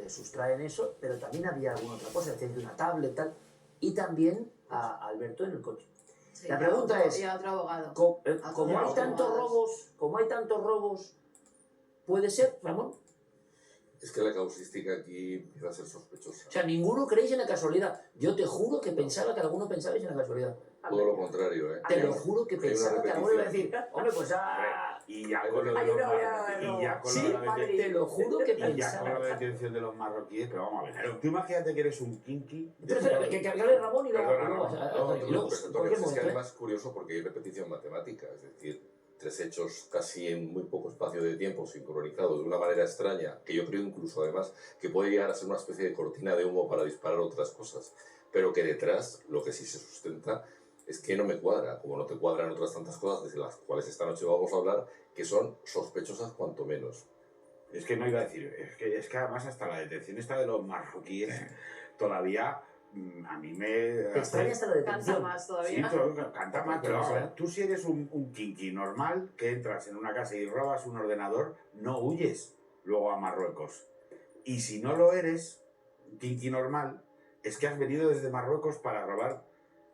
sustraen eso, pero también había alguna otra cosa, es decir, una tablet, tal, y también a Alberto en el coche. Sí, La pregunta es, y a otro abogado. como hay tantos robos, ¿puede ser, Ramón? Es que la causística aquí empieza a ser sospechosa. O sea, ninguno creéis en la casualidad. Yo te juro que pensaba que alguno pensabais en la casualidad. Todo lo contrario, ¿eh? Te lo juro que Hay una pensaba que alguno iba a decir, repetición. hombre, pues Y ya con lo de Hay los una marroquíes. Y ya con sí, lo de la deten- te lo juro que y ya con pensaba. lo de detención de los marroquíes, pero vamos a ver. Tú imagínate que eres un kinky. Espera, que hable Ramón y luego... Perdona, luego Ramón. No, pues, en Antonio, cualquier es que momento, además es curioso porque hay repetición matemática, es decir, 3 hechos casi en muy poco espacio de tiempo sincronizados de una manera extraña, que yo creo incluso además que puede llegar a ser una especie de cortina de humo para disparar otras cosas, pero que detrás lo que sí se sustenta es que no me cuadra, como no te cuadran otras tantas cosas de las cuales esta noche vamos a hablar, que son sospechosas cuanto menos. Es que no iba a decir, es que además hasta la detención esta de los marroquíes todavía a mí me... Te extraña hasta la Canta detención. más Sí, todavía. canta más, pero vamos a ver, tú si eres un kinky normal, que entras en una casa y robas un ordenador, no huyes luego a Marruecos. Y si no lo eres, un kinky normal, es que has venido desde Marruecos para robar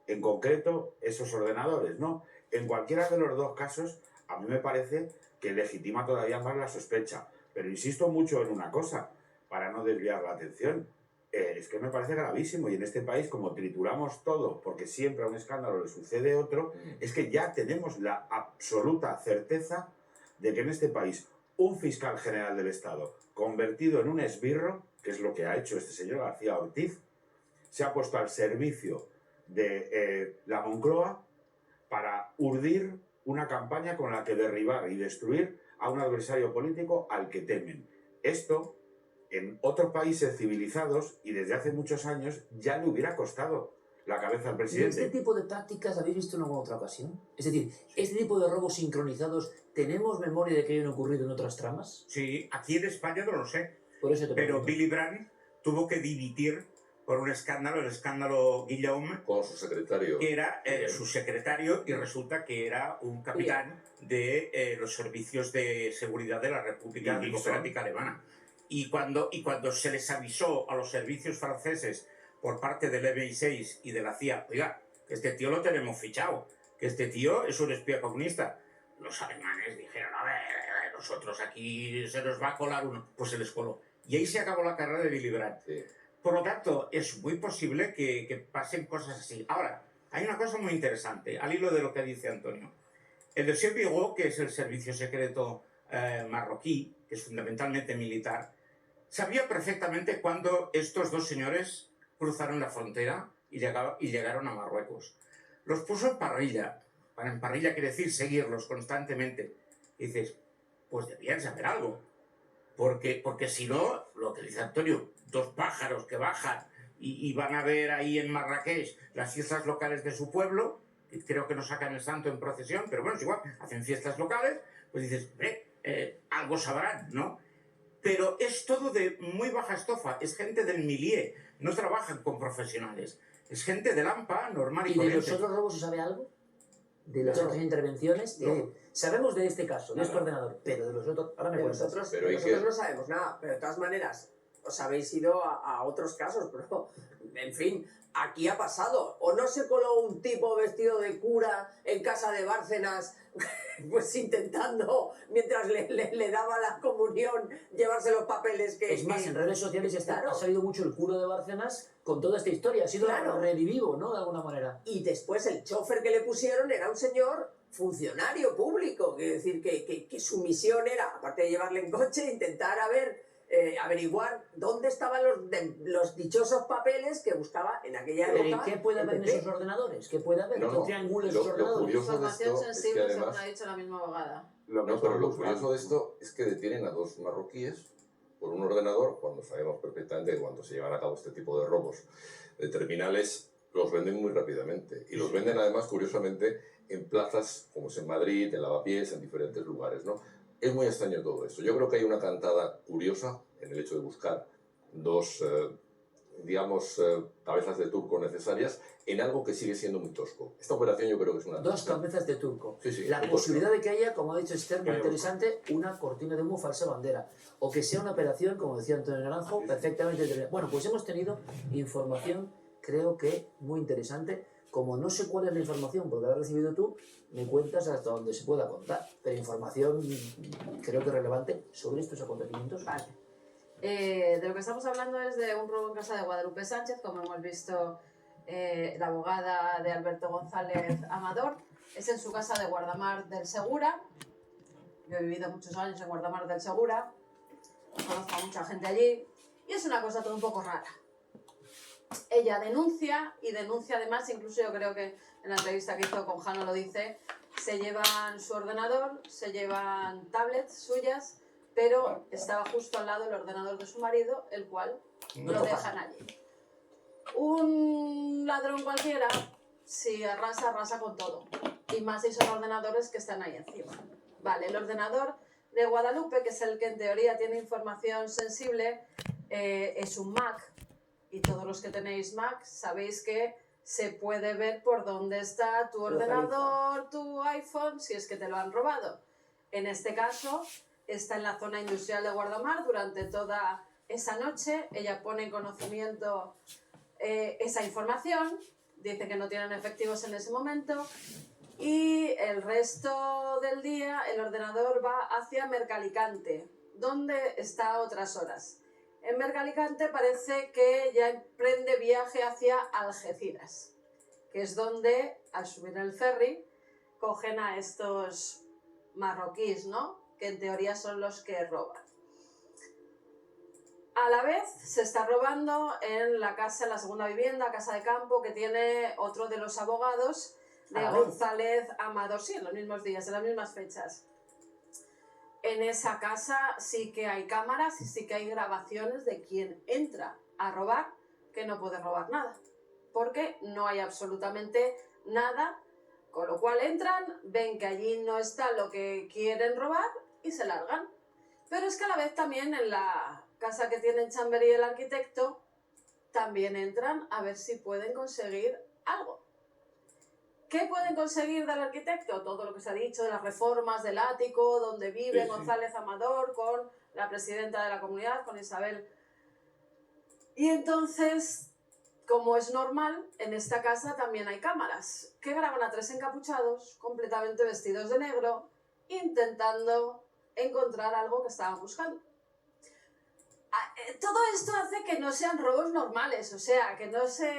en concreto esos ordenadores, ¿no? En cualquiera de los dos casos, a mí me parece que legitima todavía más la sospecha. Pero insisto mucho en una cosa, para no desviar la atención. Es que me parece gravísimo y en este país, como trituramos todo porque siempre a un escándalo le sucede otro, es que ya tenemos la absoluta certeza de que en este país un fiscal general del Estado convertido en un esbirro, que es lo que ha hecho este señor García Ortiz, se ha puesto al servicio de la Moncloa para urdir una campaña con la que derribar y destruir a un adversario político al que temen. Esto, en otros países civilizados y desde hace muchos años, ya le hubiera costado la cabeza al ¿Y presidente. este tipo de prácticas habéis visto en alguna otra ocasión? Es decir, ¿este tipo de robos sincronizados, tenemos memoria de que hayan ocurrido en otras tramas? Sí, aquí en España no lo sé, Por eso te pero pregunto. Billy Brandt tuvo que dimitir por un escándalo, el escándalo Guillaume, Con su secretario. que era su secretario y resulta que era un capitán de los servicios de seguridad de la República Y Nixon. Democrática Alemana. Y cuando se les avisó a los servicios franceses por parte del MI6 y de la CIA, oiga, que este tío lo tenemos fichado, que este tío es un espía comunista, los alemanes dijeron, a ver, nosotros aquí se nos va a colar uno, pues se les coló. Y ahí se acabó la carrera de Billy Brandt. Sí. Por lo tanto, es muy posible que pasen cosas así. Ahora, hay una cosa muy interesante, al hilo de lo que dice Antonio. El dossier Bigot, que es el servicio secreto marroquí, que es fundamentalmente militar, sabía perfectamente cuándo estos dos señores cruzaron la frontera y llegaron a Marruecos. Los puso en parrilla. En parrilla quiere decir seguirlos constantemente. Y dices, pues debían saber algo. Porque si no, lo que dice Antonio, dos pájaros que bajan y van a ver ahí en Marrakech las fiestas locales de su pueblo, y creo que no sacan el santo en procesión, pero bueno, es igual, hacen fiestas locales, pues dices, algo sabrán, ¿no? Pero es todo de muy baja estofa, es gente del milieu, no trabajan con profesionales, es gente del AMPA, normal y ¿Y de corriente. los otros robos se sabe algo? ¿De las No. otras intervenciones? No. Sabemos de este caso, de No, este no. ordenador, pero de los otros... Ahora me De cuentas. nosotros, Pero ¿y nosotros qué? no sabemos nada, pero de todas maneras os habéis ido a otros casos, pero en fin, aquí ha pasado. ¿O no se coló un tipo vestido de cura en casa de Bárcenas, pues intentando, mientras le daba la comunión, llevarse los papeles que... Es más, en redes sociales Claro. ha salido mucho el culo de Bárcenas con toda esta historia. Ha sido Claro. revivivo, ¿no? De alguna manera. Y después el chofer que le pusieron era un señor funcionario público, quiere decir que su misión era, aparte de llevarle en coche, intentar averiguar dónde estaban los dichosos papeles que buscaba en aquella ¿Pero época. ¿y qué puede el haber en PP. esos ordenadores? ¿Qué puede haber? No, ¿Qué no. triangula esos Lo ordenadores? curioso de Información esto es que sensible, además... según ha dicho la misma abogada. Lo que No, pero lo buscan. curioso de esto es que detienen a dos marroquíes por un ordenador, cuando sabemos perfectamente que cuando se llevan a cabo este tipo de robos de terminales, los venden muy rápidamente. Y los venden además, curiosamente, en plazas como es en Madrid, en Lavapiés, en diferentes lugares, ¿no? Es muy extraño todo esto. Yo creo que hay una cantada curiosa en el hecho de buscar dos digamos, cabezas de turco necesarias en algo que sigue siendo muy tosco. Esta operación yo creo que es una... Dos cabezas de turco. Sí, sí, La muy posibilidad tosca. de que haya, como ha dicho Esther, muy Claro. interesante, una cortina de humo falsa bandera. O que sea una operación, como decía Antonio Naranjo, perfectamente determinada. Bueno, pues hemos tenido información, creo que muy interesante. Como no sé cuál es la información, porque la has recibido tú, me cuentas hasta donde se pueda contar. Pero información, creo que relevante, sobre estos acontecimientos. Vale. De lo que estamos hablando es de un robo en casa de Guadalupe Sánchez, como hemos visto la abogada de Alberto González Amador. Es en su casa de Guardamar del Segura. Yo he vivido muchos años en Guardamar del Segura, conozco a mucha gente allí y es una cosa todo un poco rara. Ella denuncia y denuncia además, incluso yo creo que en la entrevista que hizo con Jano lo dice, se llevan su ordenador, se llevan tablets suyas, pero estaba justo al lado el ordenador de su marido, el cual No lo toca. dejan allí. Un ladrón cualquiera, si arrasa, arrasa con todo. Y más si son ordenadores que están ahí encima. Vale, el ordenador de Guadalupe, que es el que en teoría tiene información sensible, es un Mac. Y todos los que tenéis Mac sabéis que se puede ver por dónde está tu ordenador, tu iPhone, si es que te lo han robado. En este caso, está en la zona industrial de Guardamar durante toda esa noche. Ella pone en conocimiento esa información, dice que no tienen efectivos en ese momento y el resto del día el ordenador va hacia Mercalicante, donde está a otras horas. En Mercalicante parece que ya emprende viaje hacia Algeciras, que es donde, al subir el ferry, cogen a estos marroquíes, ¿no? Que en teoría son los que roban. A la vez se está robando en la casa, en la segunda vivienda, casa de campo, que tiene otro de los abogados de ¿A la vez? González Amador, sí, en los mismos días, en las mismas fechas. En esa casa sí que hay cámaras y sí que hay grabaciones de quien entra a robar, que no puede robar nada, porque no hay absolutamente nada, con lo cual entran, ven que allí no está lo que quieren robar y se largan. Pero es que a la vez también en la casa que tienen Chamberí el arquitecto, también entran a ver si pueden conseguir algo. ¿Qué pueden conseguir del arquitecto? Todo lo que se ha dicho de las reformas del ático, donde vive Sí, sí. González Amador con la presidenta de la comunidad, con Isabel. Y entonces, como es normal, en esta casa también hay cámaras que graban a tres encapuchados, completamente vestidos de negro, intentando encontrar algo que estaban buscando. Todo esto hace que no sean robos normales, o sea, que no se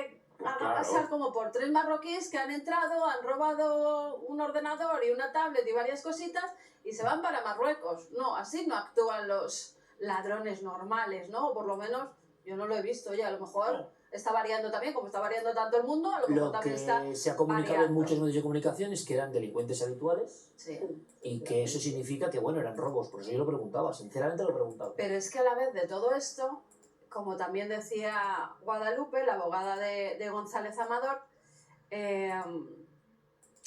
haga Claro. pasar como por tres marroquíes que han entrado, han robado un ordenador y una tablet y varias cositas y se van para Marruecos. No, así no actúan los ladrones normales, ¿no? O por lo menos yo no lo he visto, oye, a lo mejor está variando también, como está variando tanto el mundo, a lo mejor Lo también que está... se ha comunicado en variando. muchos medios de comunicación es que eran delincuentes habituales Sí. y que eso significa que, bueno, eran robos. Por eso yo lo preguntaba, sinceramente lo preguntaba. Pero es que a la vez de todo esto, como también decía Guadalupe, la abogada de González Amador,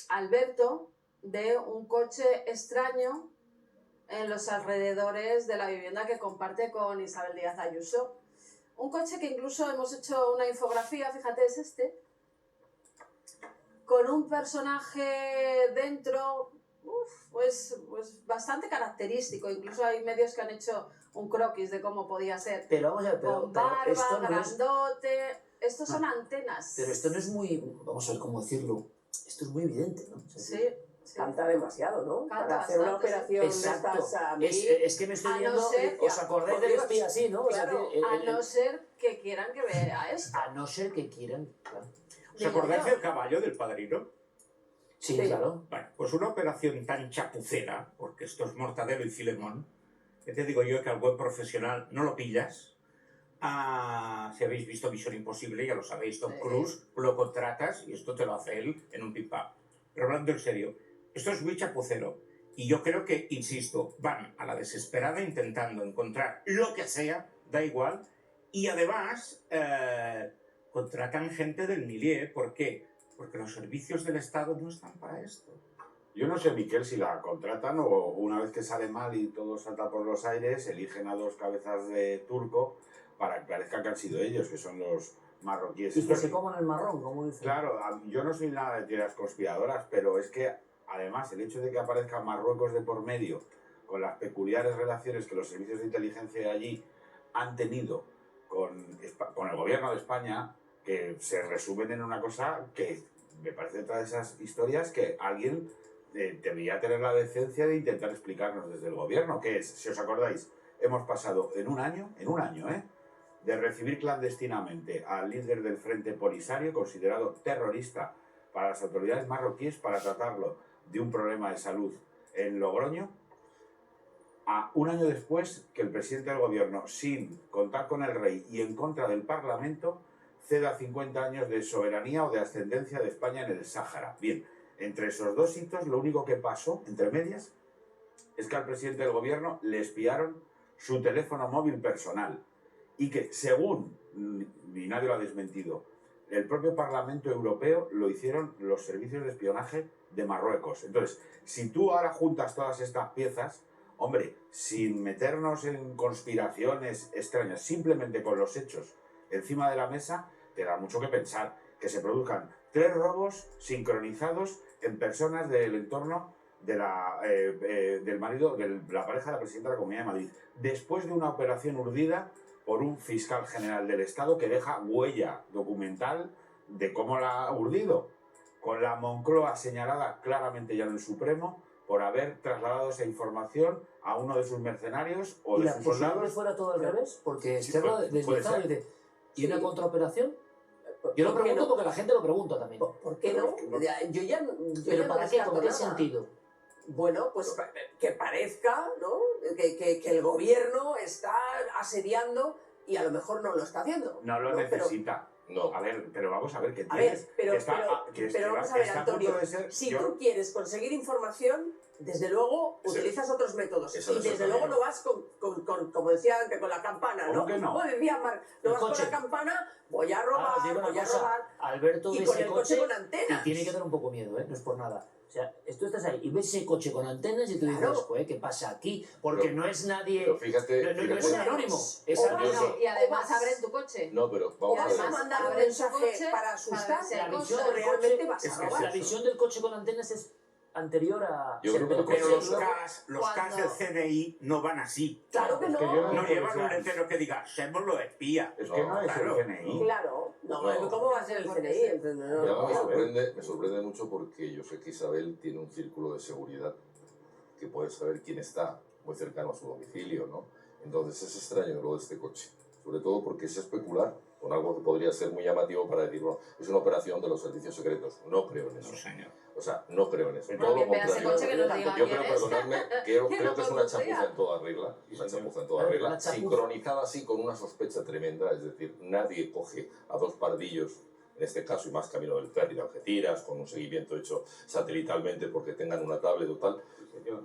Alberto ve un coche extraño en los alrededores de la vivienda que comparte con Isabel Díaz Ayuso. Un coche que incluso hemos hecho una infografía, fíjate, es este, con un personaje dentro, pues bastante característico. Incluso hay medios que han hecho un croquis de cómo podía ser. Pero vamos a ver, Con pero barba, esto no es... grandote. Estos son antenas. Pero esto no es muy... Vamos a ver cómo decirlo. Esto es muy evidente, ¿no? O sea, Sí, sí. Canta demasiado, ¿no? Canta Para hacer una bastante, operación de Exacto. estas a mí... Es que me estoy A no viendo... ser- ¿Os acordáis por del Dios, espía así, no? O sea, claro, que A no ser que quieran que vea esto. a no ser que quieran... Claro. ¿Os acordáis del caballo del Padrino? Sí, Sí. claro. Bueno, pues una operación tan chapucera, porque esto es Mortadelo y Filemón, que te digo yo que al buen profesional no lo pillas. Si habéis visto Misión Imposible, ya lo sabéis, Tom Sí. Cruise, lo contratas y esto te lo hace él en un pim-pam. Pero hablando en serio, esto es muy chapucero. Y yo creo que, insisto, van a la desesperada intentando encontrar lo que sea, da igual, y además contratan gente del milieu. ¿Por qué? Porque los servicios del Estado no están para esto. Yo no sé, Miquel, si la contratan o una vez que sale mal y todo salta por los aires, eligen a dos cabezas de turco para que parezca parezca que han sido ellos, que son los marroquíes. Y que estos. se coman el marrón, como dicen. Claro, yo no soy nada de teorías conspiradoras, pero es que además el hecho de que aparezca Marruecos de por medio, con las peculiares relaciones que los servicios de inteligencia de allí han tenido con el gobierno de España, que se resumen en una cosa que me parece otra de esas historias que alguien debería tener la decencia de intentar explicarnos desde el gobierno, que es, si os acordáis, hemos pasado en un año, de recibir clandestinamente al líder del Frente Polisario, considerado terrorista para las autoridades marroquíes, para tratarlo de un problema de salud en Logroño, a un año después que el presidente del gobierno, sin contar con el rey y en contra del Parlamento, ceda 50 años de soberanía o de ascendencia de España en el Sáhara. Bien, entre esos dos hitos, lo único que pasó, entre medias, es que al presidente del gobierno le espiaron su teléfono móvil personal y que, según, y nadie lo ha desmentido, el propio Parlamento Europeo lo hicieron los servicios de espionaje de Marruecos. Entonces, si tú ahora juntas todas estas piezas, hombre, sin meternos en conspiraciones extrañas, simplemente con los hechos encima de la mesa, te da mucho que pensar que se produzcan 3 robos sincronizados en personas del entorno de del marido, de la pareja de la presidenta de la Comunidad de Madrid, después de una operación urdida por un fiscal general del Estado que deja huella documental de cómo la ha urdido, con la Moncloa señalada claramente ya en el Supremo por haber trasladado esa información a uno de sus mercenarios o ¿Y de la sus posibilidad soldados. que fuera todo al revés? Porque Sí, Esquerra puede deslizado ser. dice, ¿y Sí. una contraoperación? Yo lo ¿Por qué pregunto no? porque la gente lo pregunta también. ¿Por qué no? Yo ya ¿Pero no para qué? descarto ¿Con qué nada. sentido? Bueno, pues que parezca, ¿no? Que el gobierno está asediando y a lo mejor no lo está haciendo. No lo Pero- necesita. No. A ver, pero vamos a ver qué A tienes. ver, pero vamos a ver, está a punto Antonio, de ser- si yo- tú quieres conseguir información, desde luego Eso utilizas otros métodos. eso Y es desde también. luego no vas como decía antes, con la campana, ¿Cómo ¿no? que no? Como decía Marc, no El vas coche. con la campana, voy a robar, Ah, digo una voy a cosa, robar. Alberto Y ve con ese el coche coche con y antenas. tiene que dar un poco miedo, ¿eh? No es por nada. O sea, tú estás ahí y ves ese coche con antenas y tú dices, Claro. pues, ¿qué pasa aquí? Porque Pero- no es nadie... Pero fíjate, No es fíjate- un anónimo, es O alguien... más, no. Y además o más. abren tu coche. No, pero O vamos a vas a ver. además, mandar un abren tu mensaje coche para asustar, para ver si hay La visión cosas. del realmente coche, vas a es que robar. la visión del coche con antenas es anterior a... Yo se creo que la percibe Pero los luego- CAS del Cuando- CNI no van así. Claro que Es no. que yo No porque llevan un sea- letrero que diga, somos los espías. Es que no es claro. el CNI. Claro. No, No. ¿cómo va a ser el CNI? Entonces, no, Y además no. me sorprende mucho porque yo sé que Isabel tiene un círculo de seguridad que puede saber quién está muy cercano a su domicilio, ¿no? Entonces es extraño lo de este coche, sobre todo porque es especular con algo que podría ser muy llamativo para decir, bueno, es una operación de los servicios secretos. No creo en eso. No, señor. O sea, no creo en eso. Bueno, Todo lo bien, vea ese contrario. coche que nos diga Yo quién creo, es. perdonadme, Que creo no que es una conducía. chapuza en toda regla, una chapuza en toda La regla, chapuza. sincronizada así con una sospecha tremenda, es decir, nadie coge a 2 pardillos, en este caso y más camino del ferry de Algeciras, con un seguimiento hecho satelitalmente porque tengan una tablet o tal.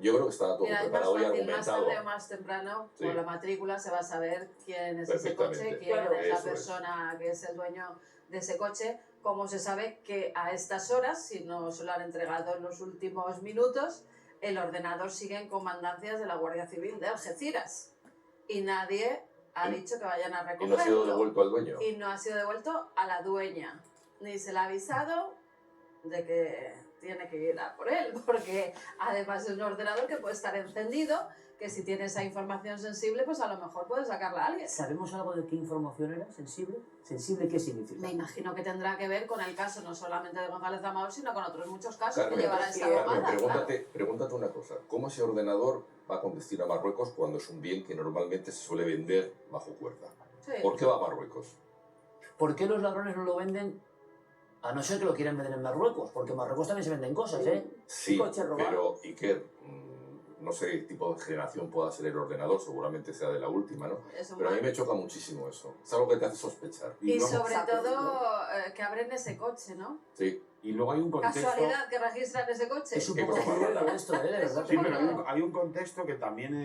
Yo creo que está todo Mira, es más preparado y fácil, más argumentado. tarde o más temprano, Sí. por la matrícula se va a saber quién es ese Perfectamente. coche, quién Claro, es la eso es. persona que es el dueño de ese coche, como se sabe que a estas horas, si no se lo han entregado en los últimos minutos, el ordenador sigue en comandancias de la Guardia Civil de Algeciras. Y nadie ha Y- dicho que vayan a Y no ha recogerlo. sido devuelto al dueño. Y no ha sido devuelto a la dueña. Ni se le ha avisado de que tiene que ir a por él, porque además es un ordenador que puede estar encendido, que si tiene esa información sensible, pues a lo mejor puede sacarla a alguien. ¿Sabemos algo de qué información era? ¿Sensible? ¿Sensible qué significa? Me imagino que tendrá que ver con el caso no solamente de González Amador, sino con otros muchos casos Carmen, que llevará esta Carmen, abogada. pregúntate una cosa. ¿Cómo ese ordenador va con destino a Marruecos cuando es un bien que normalmente se suele vender bajo cuerda? Sí. ¿Por qué va a Marruecos? ¿Por qué los ladrones no lo venden? A no ser que lo quieran vender en Marruecos, porque en Marruecos también se venden cosas, ¿eh? Sí, Coche robado. pero Iker, no sé qué tipo de generación pueda ser el ordenador, seguramente sea de la última, ¿no? Es un Pero a mí mal. me choca muchísimo eso. Es algo que te hace sospechar. Y luego- sobre Exacto, todo que abren ese coche, ¿no? Sí, y luego hay un contexto. Casualidad que registran ese coche. Es un Qué poco cosa. cruel esto, ¿eh? De verdad. Sí, pero hay un contexto que también